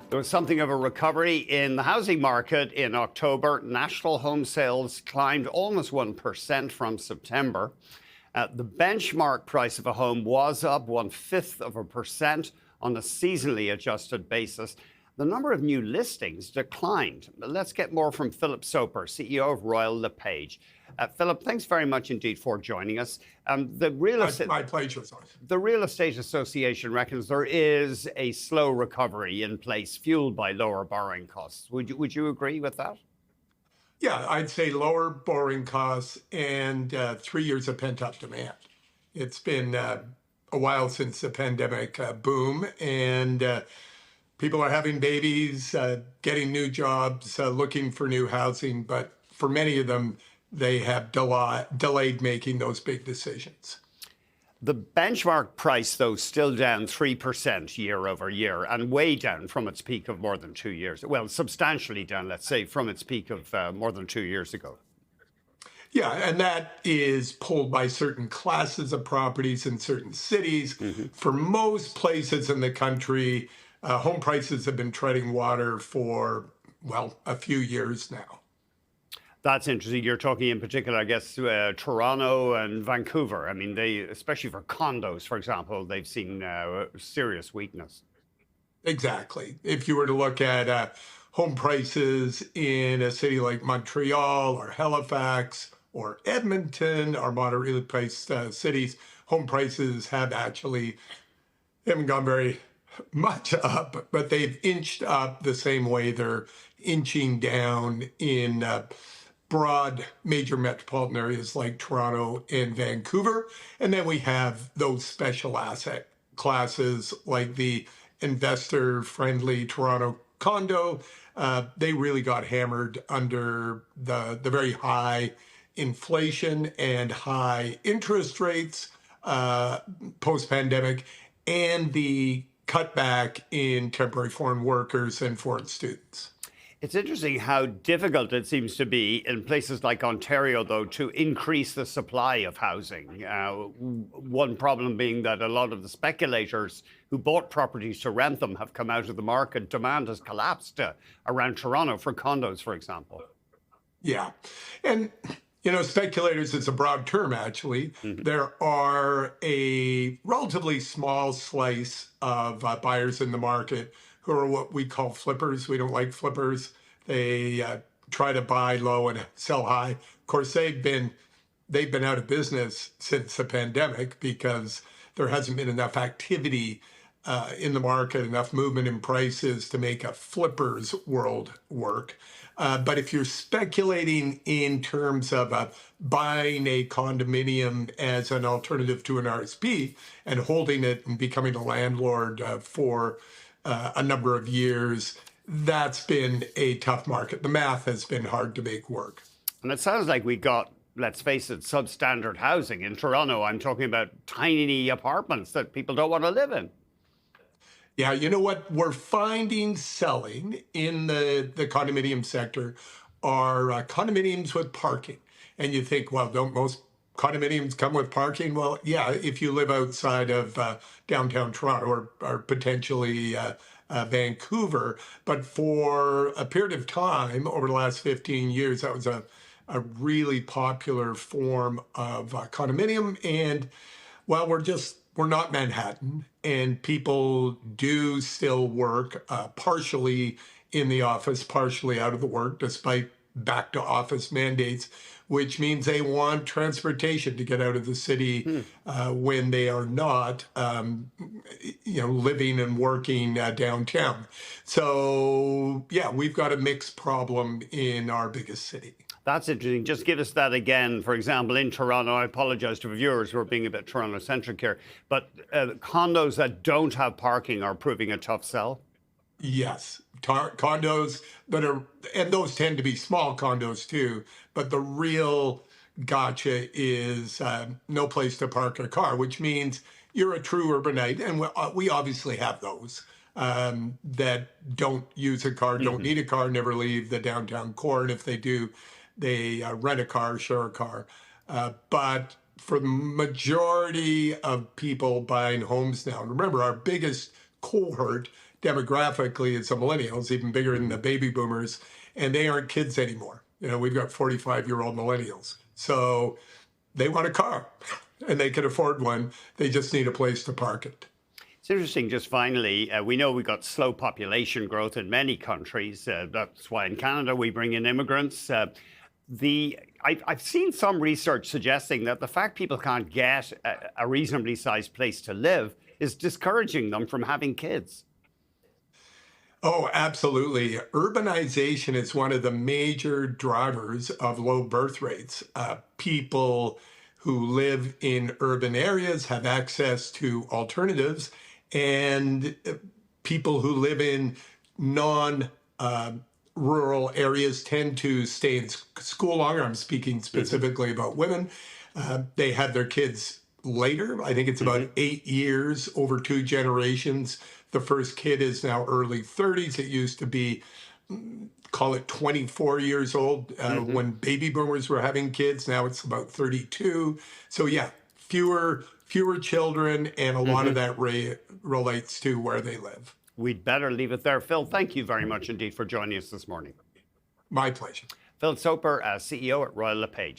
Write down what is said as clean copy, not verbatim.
There was something of a recovery in the housing market in October. National home sales climbed almost 1% from September. The benchmark price of a home was up 1/5% on a seasonally adjusted basis. The number of new listings declined. Let's get more from Philip Soper, CEO of Royal LePage. Philip, thanks very much indeed for joining us. My pleasure. The Real Estate Association reckons there is a slow recovery in place, fueled by lower borrowing costs. Would you agree with that? Yeah, I'd say lower borrowing costs and 3 years of pent-up demand. It's been a while since the pandemic boom, and people are having babies, getting new jobs, looking for new housing. But for many of them, they have delayed making those big decisions. The benchmark price, though, still down 3% year over year and way down from its peak of more than 2 years. Well, substantially down, let's say, from its peak of more than 2 years ago. Yeah, and that is pulled by certain classes of properties in certain cities. For most places in the country, home prices have been treading water for, well, a few years now. That's interesting. You're talking in particular, I guess, Toronto and Vancouver. I mean, especially for condos, for example, they've seen serious weakness. Exactly. If you were to look at home prices in a city like Montreal or Halifax or Edmonton, our moderately priced cities, home prices haven't gone very much up, but they've inched up the same way they're inching down in broad major metropolitan areas like Toronto and Vancouver. And then we have those special asset classes like the investor-friendly Toronto Condo. They really got hammered under the very high inflation and high interest rates post-pandemic, and the cutback in temporary foreign workers and foreign students. It's interesting how difficult it seems to be in places like Ontario, though, to increase the supply of housing. One problem being that a lot of the speculators who bought properties to rent them have come out of the market. Demand has collapsed around Toronto for condos, for example. Yeah. And, speculators is a broad term, actually. There are a relatively small slice of buyers in the market who are what we call flippers. We don't like flippers. They try to buy low and sell high. Of course, they've been out of business since the pandemic because there hasn't been enough activity in the market, enough movement in prices to make a flipper's world work. But if you're speculating in terms of buying a condominium as an alternative to an RSP and holding it and becoming a landlord for a number of years, that's been a tough market. The math has been hard to make work. And it sounds like we got, let's face it, substandard housing. In Toronto, I'm talking about tiny apartments that people don't want to live in. Yeah, you know what we're finding selling in the condominium sector are condominiums with parking. And you think, well, don't most condominiums come with parking? Well, yeah, if you live outside of downtown Toronto or potentially Vancouver. But for a period of time over the last 15 years, that was a really popular form of condominium. And well, we're not Manhattan, and people do still work partially in the office, partially out of the work, despite back to office mandates, which means they want transportation to get out of the city when they are not, living and working downtown. So, yeah, we've got a mixed problem in our biggest city. That's interesting. Just give us that again. For example, in Toronto, I apologize to viewers who are being a bit Toronto-centric here, but condos that don't have parking are proving a tough sell? Yes, condos that are, and those tend to be small condos too, but the real gotcha is no place to park a car, which means you're a true urbanite, and we obviously have those that don't use a car, don't need a car, never leave the downtown core, and if they do, they rent a car, share a car. But for the majority of people buying homes now, remember our biggest cohort demographically, it's the millennials, even bigger than the baby boomers, and they aren't kids anymore. We've got 45-year-old millennials. So they want a car and they can afford one. They just need a place to park it. It's interesting, just finally, we know we've got slow population growth in many countries. That's why in Canada we bring in immigrants. I've seen some research suggesting that the fact people can't get a reasonably sized place to live is discouraging them from having kids. Oh, absolutely. Urbanization is one of the major drivers of low birth rates. People who live in urban areas have access to alternatives, and people who live in non rural areas tend to stay in school longer. I'm speaking specifically about women. They have their kids later. I think it's about 8 years over 2 generations. The first kid is now early 30s. It used to be, call it 24 years old when baby boomers were having kids. Now it's about 32. So yeah, fewer children, and a lot of that relates to where they live. We'd better leave it there. Phil, thank you very much indeed for joining us this morning. My pleasure. Phil Soper, CEO at Royal LePage.